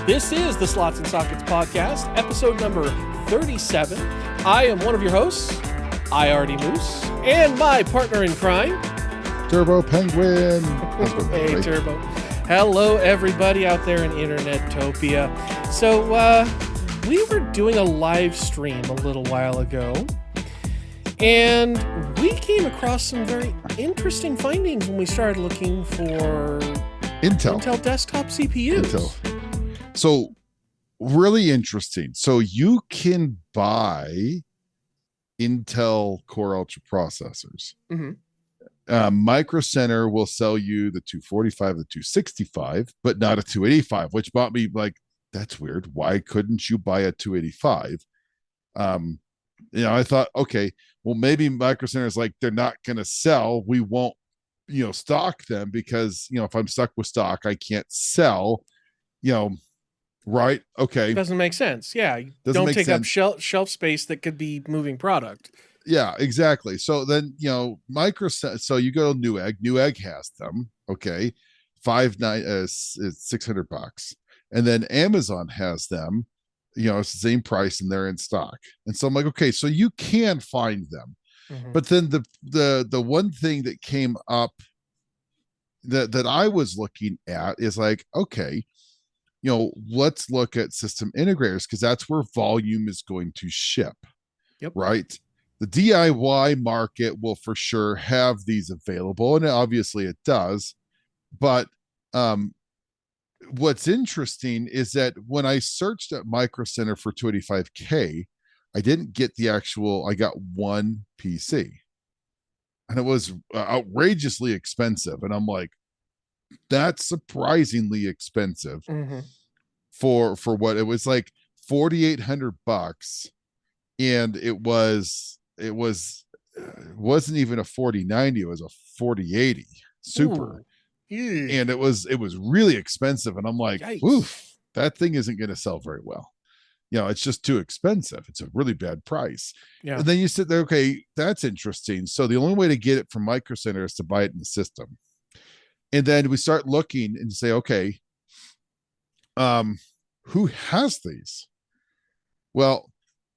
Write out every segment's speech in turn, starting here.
This is the Slots and Sockets Podcast, episode number 37. I am one of your hosts, IRD Moose, and my partner in crime, Turbo Penguin. Hey, Turbo. Hello, everybody out there in Internetopia. So, we were doing a live stream a little while ago, and we came across some very interesting findings when we started looking for Intel desktop CPUs. Intel. So, really interesting. So, you can buy Intel Core Ultra processors. Micro Center will sell you the 245, the 265, but not a 285, which bought me like, that's weird. Why couldn't you buy a 285? I thought, okay, well, maybe Micro Center is like, they're not going to sell. We won't, stock them because, if I'm stuck with stock, I can't sell, right? Okay. Doesn't make sense. Yeah. Don't take up shelf space that could be moving product. Yeah, exactly. So then, so you go to Newegg. Newegg has them. Okay. It's $600. And then Amazon has them, it's the same price and they're in stock. And so I'm like, okay, so you can find them. But then the one thing that came up that I was looking at is like, okay, let's look at system integrators because that's where volume is going to ship. Yep. Right. The DIY market will for sure have these available, and obviously it does. But what's interesting is that when I searched at Micro Center for 285K, I didn't get I got one PC. And it was outrageously expensive. And I'm like, that's surprisingly expensive for what it was, like $4,800. And it wasn't even a 4090, it was a 4080 super. Ooh. And it was really expensive. And I'm like, oof, that thing isn't going to sell very well. It's just too expensive. It's a really bad price. Yeah. And then you sit there, okay, that's interesting. So the only way to get it from Micro Center is to buy it in the system. And then we start looking and say, okay, who has these? Well,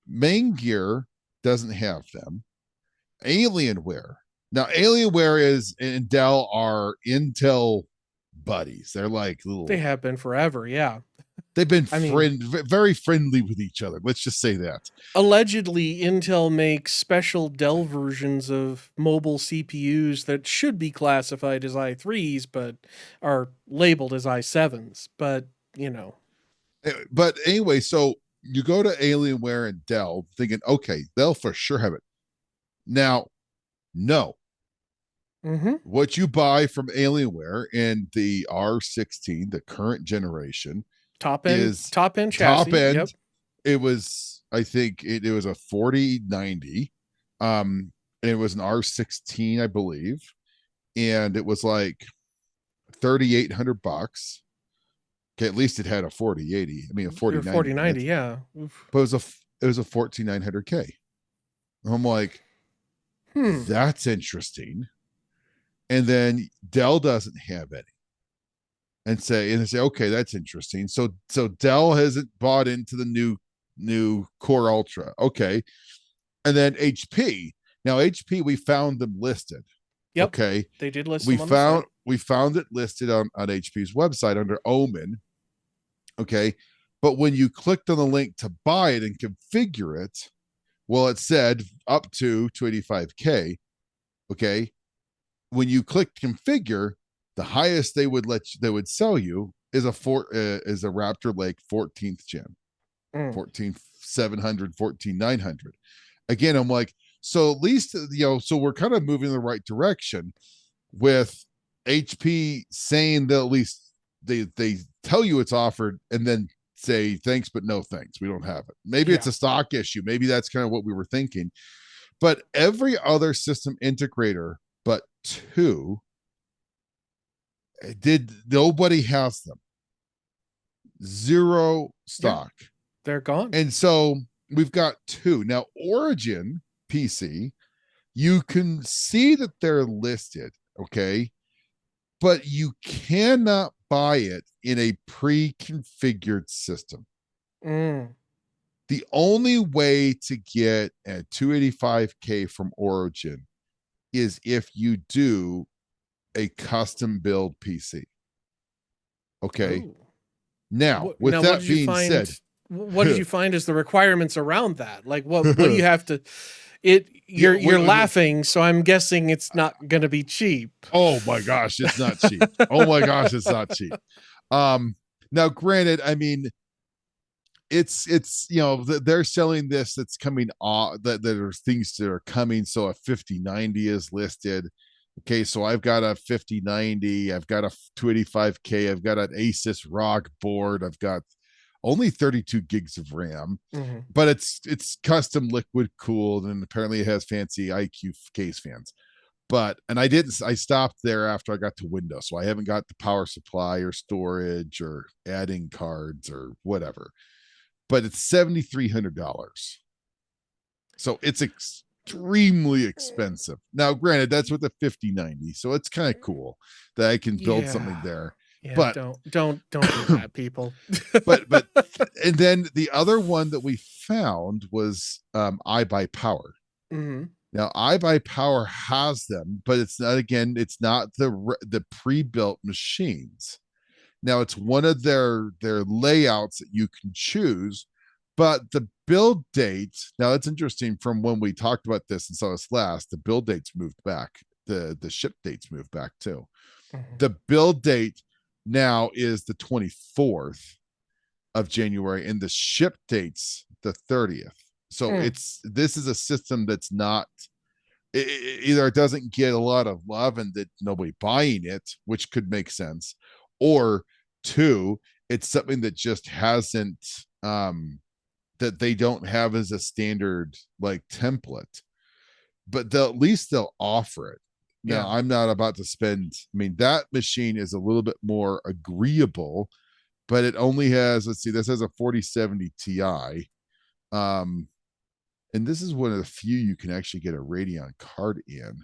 Main Gear doesn't have them. Alienware. Now, Alienware and Dell are Intel buddies. They're like little. They have been forever. Yeah. They've been very friendly with each other. Let's just say that. Allegedly, Intel makes special Dell versions of mobile CPUs that should be classified as i3s, but are labeled as i7s. But, But anyway, so you go to Alienware and Dell thinking, okay, they'll for sure have it. Now, no. What you buy from Alienware in the R16, the current generation, top end chassis. Top end. Yep. It was, I think it was a 4090. And it was an R16, I believe. And it was like $3,800. Okay, at least it had a 4080. I mean, a 4090. 4090, yeah. But it was a 14900K. I'm like, that's interesting. And then Dell doesn't have any. And they say, okay, that's interesting. So Dell hasn't bought into the new Core Ultra. Okay. And then HP. Now HP, we found them listed. Yep. Okay. They did list we them on we found it listed on HP's website under Omen. Okay. But when you clicked on the link to buy it and configure it, well, it said up to 285K. Okay. When you click configure, the highest they would sell you is a Raptor Lake 14th gen, 14700, 14900. Again, I'm like, so at least so we're kind of moving in the right direction with HP saying that at least they tell you it's offered and then say thanks but no thanks, we don't have it. Maybe it's a stock issue, maybe that's kind of what we were thinking. But every other system integrator but two nobody has them. Zero stock. Yeah, they're gone. And so we've got two now. Origin PC, you can see that they're listed, okay, but you cannot buy it in a pre-configured system. Mm. The only way to get a 285K from Origin is if you do a custom build PC. Okay. Oh. Now, with Now, what that did you being find? said, What did you find as the requirements around that? Like, what do yeah, you have to? It you're we, laughing, so I'm guessing it's not going to be cheap. oh my gosh, it's not cheap. Oh my gosh, it's not cheap. Um, Now, granted, I mean, it's they're selling this that's coming off that are things that are coming. So a 5090 is listed. Okay, so I've got a 5090, I've got a 285K, I've got an Asus ROG board, I've got only 32 gigs of RAM, Mm-hmm. but it's custom liquid cooled, and apparently it has fancy IQ case fans. But and I stopped there after I got to Windows, so I haven't got the power supply or storage or adding cards or whatever. But it's $7,300, so it's extremely expensive. Now, granted, that's with a 5090, so it's kind of cool that I can build something Yeah. there. Yeah, But don't do that, people. but and then the other one that we found was iBuyPower. Mm-hmm. Now, iBuyPower has them, but it's not, again, it's not the pre-built machines. Now, it's one of their layouts that you can choose, but the build date, now it's interesting, from when we talked about this and saw this last, the build dates moved back. The ship dates moved back too. Mm-hmm. The build date now is the 24th of January, and the ship date's the 30th. So Mm. this is a system that's not, either it doesn't get a lot of love and that nobody buying it, which could make sense, or two, it's something that just hasn't, that they don't have as a standard like template, but they'll at least they'll offer it. Now, Yeah. I'm not about to spend, I mean, that machine is a little bit more agreeable, but it only has, let's see, this has a 4070 Ti. Um, and this is one of the few you can actually get a Radeon card in.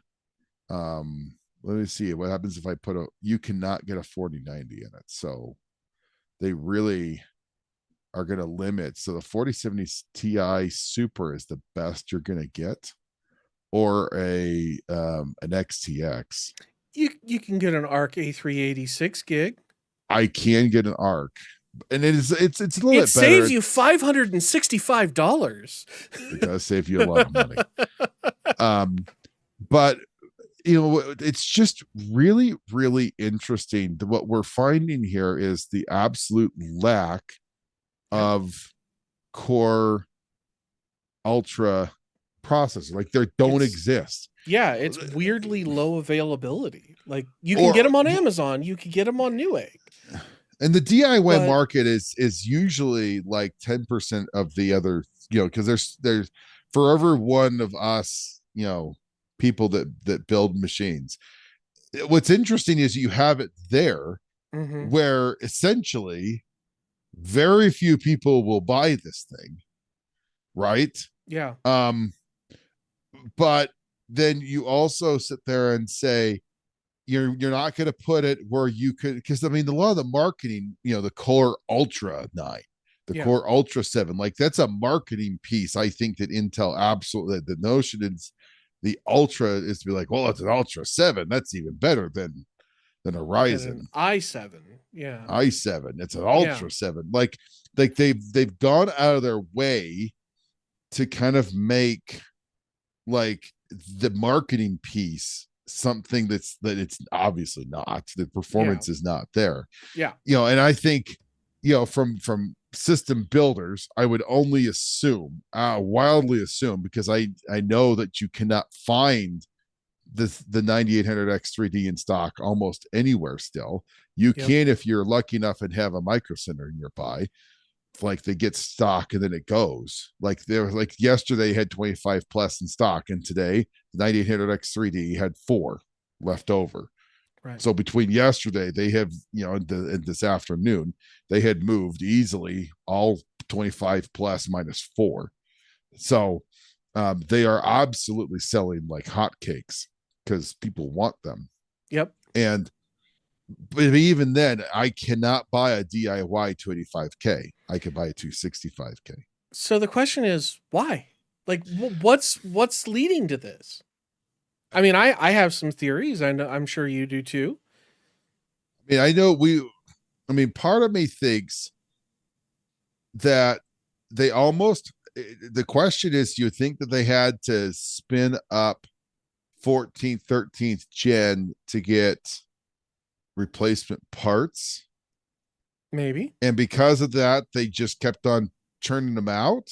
Let me see what happens if I put a, you cannot get a 4090 in it. So they really are going to limit. So the 4070 Ti Super is the best you're going to get, or an XTX. You can get an ARC A386 gig. I can get an ARC, and it's a little It bit better. saves you $565. It does save you a lot of money. But it's just really, really interesting. What we're finding here is the absolute lack Yep. of core ultra processors. Like, they don't It's exist. Yeah, it's weirdly low availability. Like, you can get Or them on Amazon, you can get them on Newegg, and the DIY but market is usually like 10% of the other, because there's for every one of us, people that build machines. What's interesting is you have it there, mm-hmm. where essentially very few people will buy this thing, right? Yeah, um but then you also sit there and say you're not going to put it where you could, because I mean, a lot of the marketing, the Core Ultra 9, the yeah, Core Ultra 7, like, that's a marketing piece. I think that Intel absolutely, the notion is the Ultra is to be like, well, it's an Ultra 7, that's even better than a and an Ryzen i7. Yeah, i7. It's an yeah, Ultra 7. Like they've gone out of their way to kind of make, like, the marketing piece something that it's obviously not. The yeah, performance is not there. yeah, And I think, from system builders, I would only assume, wildly assume, because I know that you cannot find the 9800X3D in stock almost anywhere still. You yep, can, if you're lucky enough and have a Micro Center nearby, like, they get stock and then it goes. Like, there was, like, yesterday had 25 plus in stock, and today the 9800X3D had 4 left over. right, So between yesterday, they have, and this afternoon, they had moved easily all 25 plus minus 4. So they are absolutely selling like hotcakes because people want them. yep, And but even then, I cannot buy a DIY 285K. I could buy a 265K. So the question is, why? Like, what's leading to this? I mean, I have some theories. I know, I'm sure you do too. I mean, I mean, part of me thinks that they almost, the question is, do you think that they had to spin up 14th, 13th gen to get replacement parts? Maybe. And because of that, they just kept on churning them out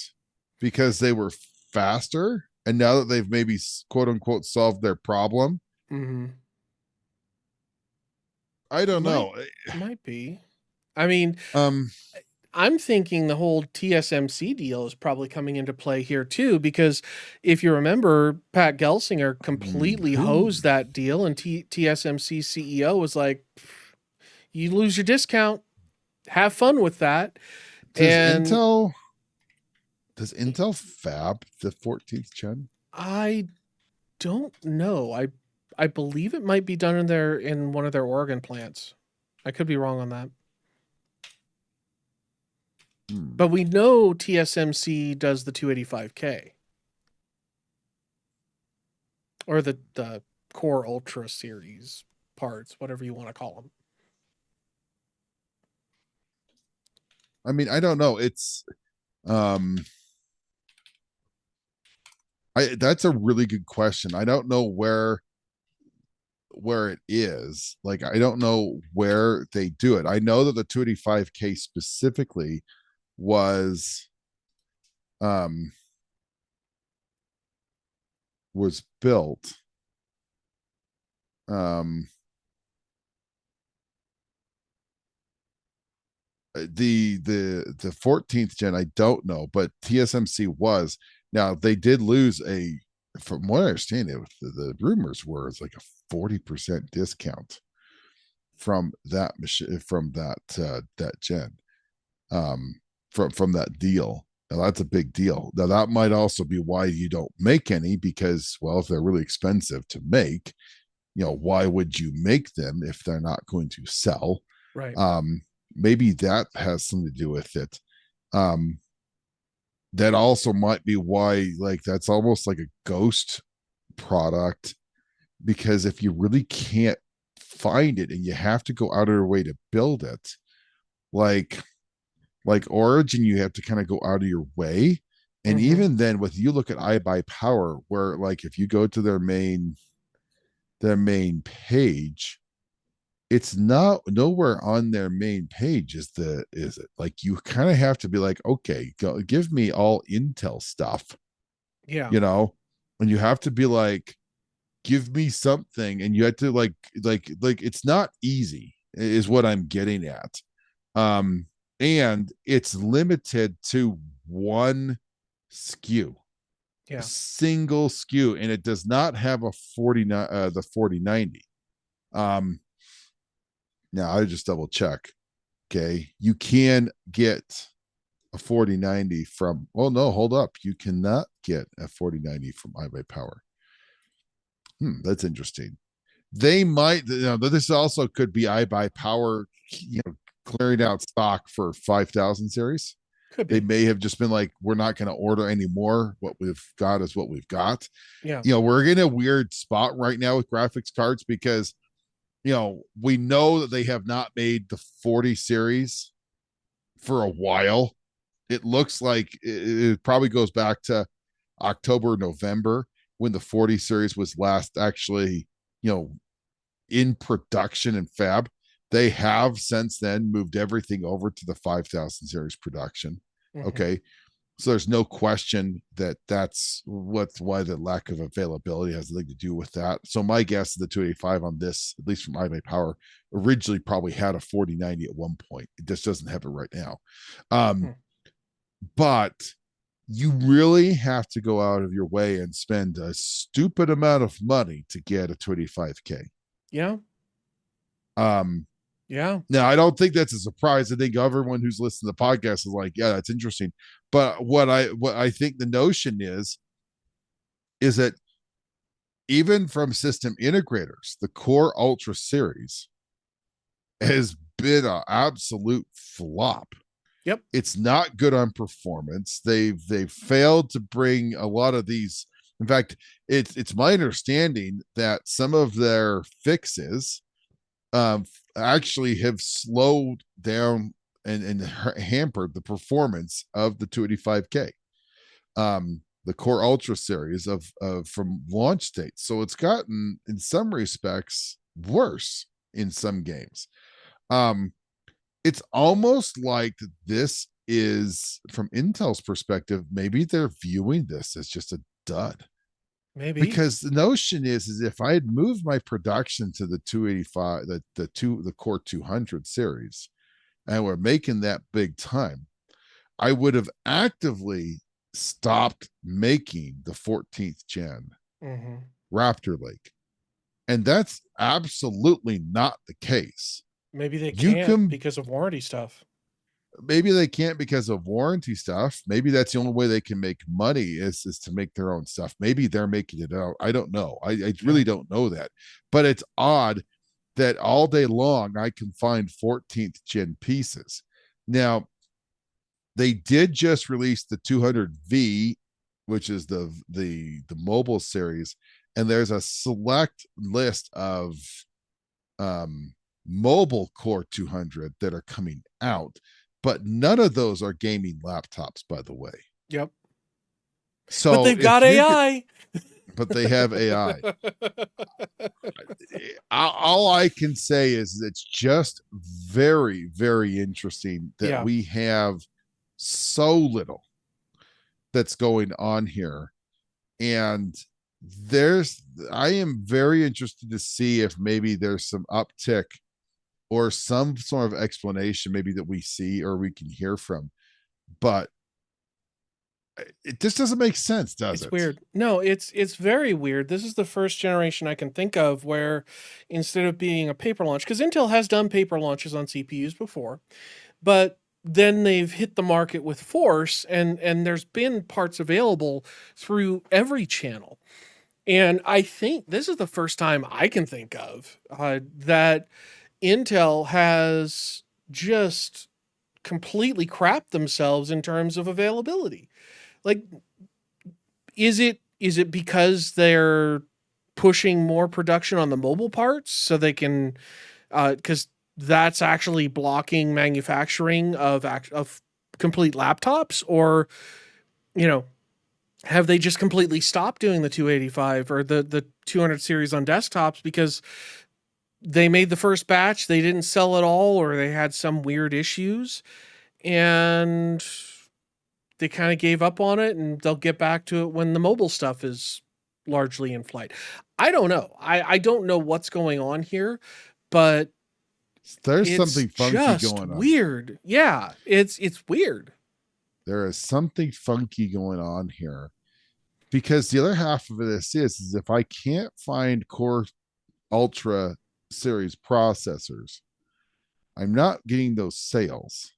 because they were faster. And now that they've maybe quote unquote solved their problem, Mm-hmm. I don't Might know. might be. I mean, Um, I'm thinking the whole TSMC deal is probably coming into play here too, because if you remember, Pat Gelsinger completely who hosed that deal, and TSMC CEO was like, "You lose your discount. Have fun with that." does And Intel does Intel fab the 14th gen? I don't know. I believe it might be done in one of their Oregon plants. I could be wrong on that. Hmm. But we know TSMC does the 285K or the Core Ultra series parts, whatever you want to call them. I mean, I don't know. It's um I that's a really good question. I don't know where it is. Like I don't know where they do it. I know that the 285K specifically was um was built um the 14th gen I don't know, but TSMC was. Now they did lose a, from what I understand it, the rumors were it's like a 40% discount from that machine, from that gen, um from that deal. Now that's a big deal. Now that might also be why you don't make any, because well, if they're really expensive to make, why would you make them if they're not going to sell? Right. um Maybe that has something to do with it. um that also might be why, like, that's almost like a ghost product, because if you really can't find it and you have to go out of your way to build it, like Origin, you have to kind of go out of your way. And Mm-hmm. even then, with, you look at iBuyPower, where like if you go to their main page, it's not nowhere on their main page is it, like, you kind of have to be like, okay, go give me all Intel stuff, Yeah. you know and you have to be like, give me something, and you had to like it's not easy is what I'm getting at. And it's limited to one SKU, a Yeah. single SKU, and it does not have a 49 the 4090. um Now I just double check. Okay, you can get a 4090 from, oh no, hold up, you cannot get a 4090 from iBuyPower. That's interesting. They might, this also could be iBuyPower, clearing out stock for 5000 series. Could They be. may have just been like, we're not going to order anymore. What we've got is what we've got. Yeah. We're in a weird spot right now with graphics cards because, we know that they have not made the 40 series for a while. It looks like it probably goes back to October, November, when the 40 series was last actually, you know, in production and fab. They have since then moved everything over to the 5000 series production. Mm-hmm. Okay. So there's no question that that's why the lack of availability has nothing to do with that. So my guess is the 285 on this, at least from iBuyPower, originally probably had a 4090 at one point. It just doesn't have it right now. Um, Hmm. but you really have to go out of your way and spend a stupid amount of money to get a 285K. Yeah. Um, Yeah. Now, I don't think that's a surprise. I think everyone who's listening to the podcast is like, yeah, that's interesting. But what I think the notion is that even from system integrators, the Core Ultra series has been an absolute flop. Yep. It's not good on performance. They've failed to bring a lot of these. In fact, it's my understanding that some of their fixes um, actually have slowed down and hampered the performance of the 285K, the Core Ultra series of from launch dates. So it's gotten, in some respects, worse in some games. Um, it's almost like this is, from Intel's perspective, maybe they're viewing this as just a dud. Maybe. Because the notion is if I had moved my production to the 285, the Core 200 series, and we're making that big time, I would have actively stopped making the 14th gen Mm-hmm. Raptor Lake. And that's absolutely not the case. Maybe they You can't can, because of warranty stuff. maybe they can't because of warranty stuff. Maybe that's the only way they can make money is to make their own stuff. Maybe they're making it out. I don't know. I Yeah. really don't know that. But it's odd that all day long I can find 14th gen pieces. Now, they did just release the 200V, which is the mobile series, and there's a select list of mobile Core 200 that are coming out, but none of those are gaming laptops, by the way. Yep. But So they've got if you could, AI. but they have AI. All I can say is it's just very, very interesting that Yeah. we have so little that's going on here. And I am very interested to see if maybe there's some uptick or some sort of explanation maybe that we see or we can hear from. But it just doesn't make sense, does It's it? weird. No, it's very weird. This is the first generation I can think of where instead of being a paper launch, because Intel has done paper launches on CPUs before, but then they've hit the market with force, and there's been parts available through every channel. And I think this is the first time I can think of that Intel has just completely crapped themselves in terms of availability. Like, is it because they're pushing more production on the mobile parts so they can because that's actually blocking manufacturing of complete laptops, or you know, have they just completely stopped doing the 285 or the 200 series on desktops because they made the first batch, they didn't sell it all, or they had some weird issues and they kind of gave up on it and they'll get back to it when the mobile stuff is largely in flight. I don't know. I don't know what's going on here, but There's it's something funky just going on. weird. Yeah, it's weird. There is something funky going on here because the other half of this is if I can't find Core Ultra series processors, I'm not getting those sales.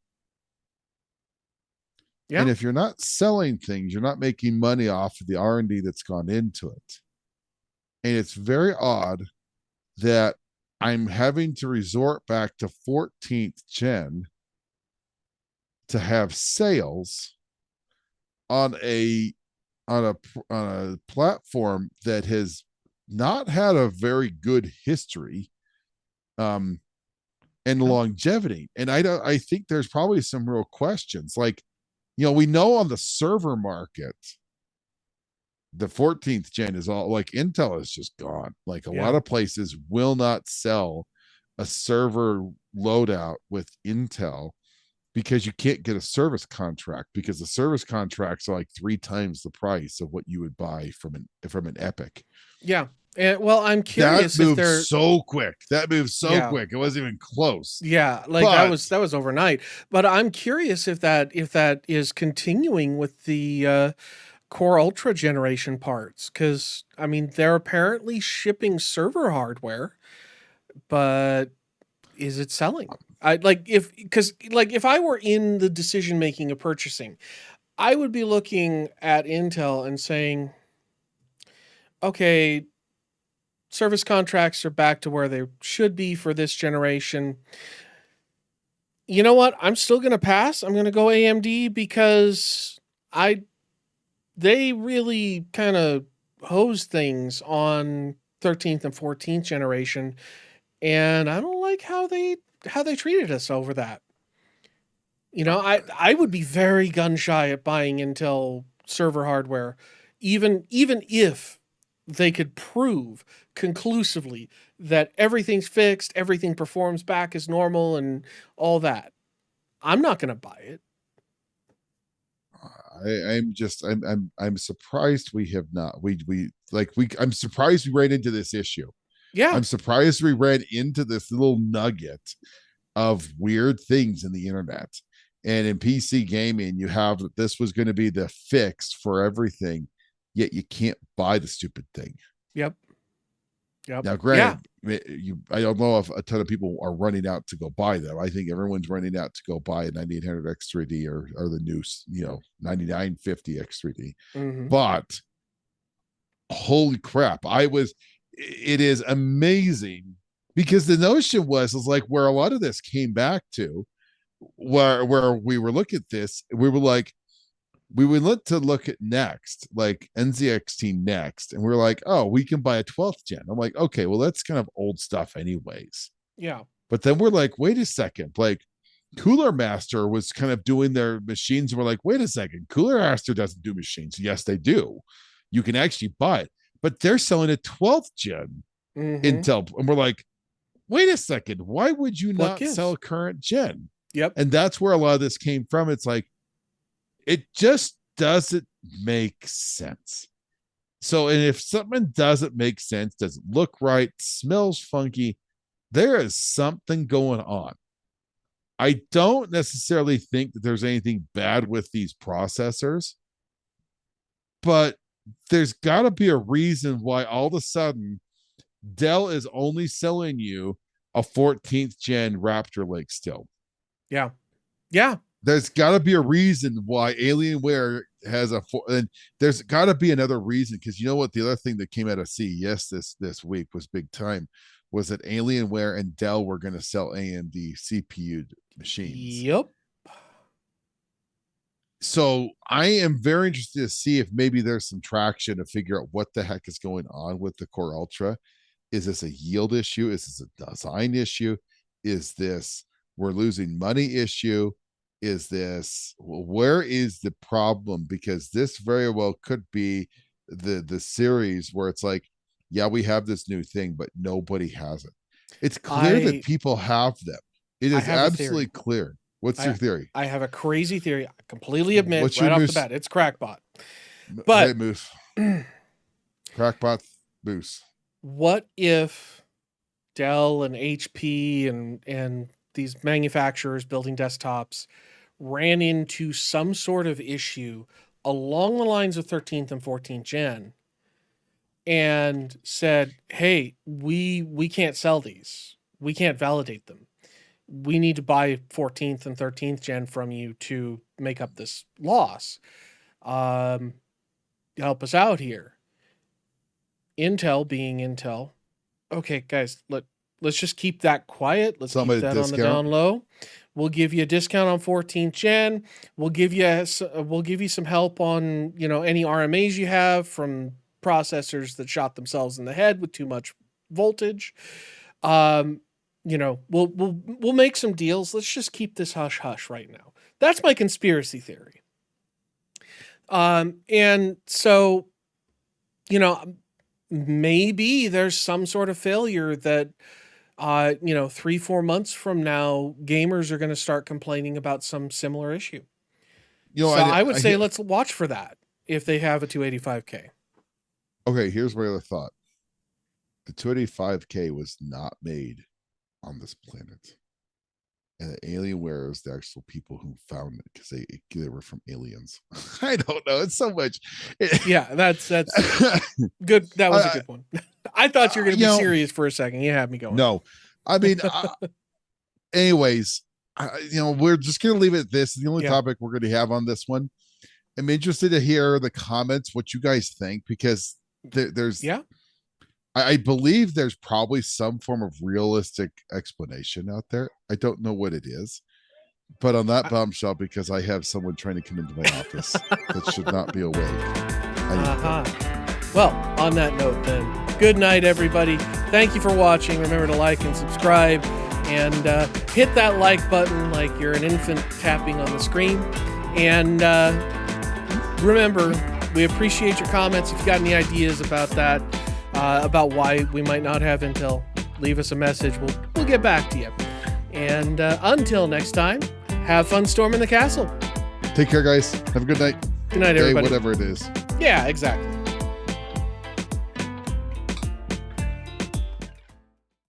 Yeah. And if you're not selling things, you're not making money off of the R&D that's gone into it. And it's very odd that I'm having to resort back to 14th gen to have sales on a on a platform that has not had a very good history um and No. longevity. And I think there's probably some real questions. Like, we know on the server market the 14th gen is all like Intel is just gone. Like a lot Yeah. of places will not sell a server loadout with Intel because you can't get a service contract because the service contracts are like 3 times the price of what you would buy from an Epic. Yeah. And, well, I'm That curious if moved they're so quick. That moved so yeah. quick. It wasn't even close. Yeah, like But that was overnight. But I'm curious if that is continuing with the Core Ultra generation parts, cuz I mean they're apparently shipping server hardware, but is it selling? I like if cuz like if I were in the decision making of purchasing, I would be looking at Intel and saying, "Okay, service contracts are back to where they should be for this generation. You know what? I'm still going to pass. I'm going to go AMD because I they really kind of hose things on 13th and 14th generation, and I don't like how they treated us over that. I would be very gun shy at buying Intel server hardware, even if they could prove conclusively that everything's fixed, everything performs back as normal, and all that. I'm not going to buy it. I'm surprised we have not we I'm surprised we ran into this issue. Yeah. I'm surprised we ran into this little nugget of weird things in the internet. And in PC gaming, you have that this was going to be the fix for everything, yet you can't buy the stupid thing. Yep. Yep. Now, Yeah. granted, I don't know if a ton of people are running out to go buy them. I think everyone's running out to go buy a 9800 X3D or the new, 9950 X3D. Mm-hmm. But holy crap, it is amazing because the notion was like where a lot of this came back to, where we were looking at this, we were like, we would look at next, like NZXT next, and we are like, oh, we can buy a 12th gen. I'm like, okay, well, that's kind of old stuff anyways. Yeah. But then we're like, wait a second, like Cooler Master was kind of doing their machines, and we're like, wait a second, Cooler Master doesn't do machines. Yes, they do. You can actually buy it, but they're selling a 12th gen Intel, and we're like, wait a second, why would you not sell a current gen? Yep. And that's where a lot of this came from. It's like, it just doesn't make sense. So, and if something doesn't make sense, doesn't look right, smells funky, there is something going on. I don't necessarily think that there's anything bad with these processors, but there's got to be a reason why all of a sudden Dell is only selling you a 14th gen Raptor Lake still. Yeah. Yeah. There's got to be a reason why Alienware has and there's got to be another reason, because you know what, the other thing that came out of CES this week was big time, was that Alienware and Dell were going to sell AMD CPU machines. Yep. So I am very interested to see if maybe there's some traction to figure out what the heck is going on with the Core Ultra. Is this a yield issue? Is this a design issue? Is this we're losing money issue? Is this, where is the problem? Because this very well could be the series where it's like, yeah, we have this new thing, but nobody has it. It's clear that people have them. It is absolutely clear. What's your theory? I have a crazy theory. I completely admit right off the bat, it's crackpot. But hey, Moose. Crackpot Moose. What if Dell and HP and these manufacturers building desktops ran into some sort of issue along the lines of 13th and 14th gen and said, hey, we can't sell these. We can't validate them. We need to buy 14th and 13th gen from you to make up this loss. Help us out here. Intel being Intel. Okay, guys, let's just keep that quiet. Let's keep that on the down low. We'll give you a discount on 14th gen. We'll give you some help on, any RMAs you have from processors that shot themselves in the head with too much voltage. We'll make some deals. Let's just keep this hush hush right now. That's my conspiracy theory. And so, maybe there's some sort of failure that 3-4 months from now, gamers are going to start complaining about some similar issue. I would say let's watch for that if they have a 285K. Okay, here's my other thought. The 285K was not made on this planet. And the Alienware is the actual people who found it because they were from aliens. I don't know. It's so much. Yeah, that's good. That was a good one. I thought you were going to be serious for a second. You had me going. No, I mean, anyways, we're just going to leave it at this. The only topic we're going to have on this one. I'm interested to hear the comments, what you guys think, because there's I believe there's probably some form of realistic explanation out there. I don't know what it is. But on that bombshell, because I have someone trying to come into my office that should not be awake. Well, on that note then, good night, everybody. Thank you for watching. Remember to like and subscribe, and hit that like button like you're an infant tapping on the screen. And remember, we appreciate your comments. If you got any ideas about that, about why we might not have Intel, leave us a message. We'll get back to you. And until next time, have fun storming the castle. Take care, guys. Have a good night. Good night, everybody. Whatever it is. Yeah, exactly.